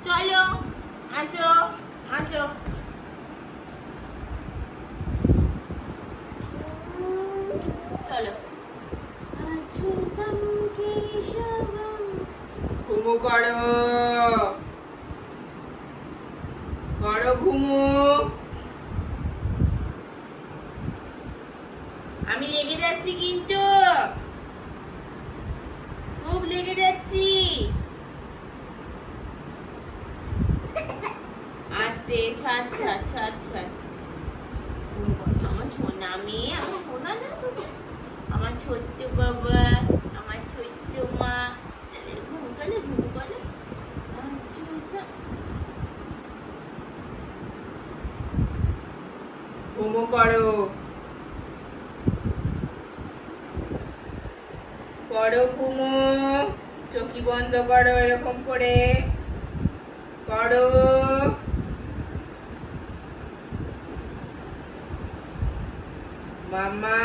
চলো আছো আছো চলো अच्युतं केशवं ঘুমো করো করো ঘুমো আমি লেগে যাচ্ছি কিন্তু খুব লেগে যাচ্ছি আচ্ছা আচ্ছা আচ্ছা আচ্ছা আমার সোনা মেয়ে আমার সোনা না তো আমার ছোট্ট বাবা আমার ছোট্ট মা ঘুম গেলে ঘুমো করো করো ঘুমো চোখি বন্ধ করো এরকম করে করো মামা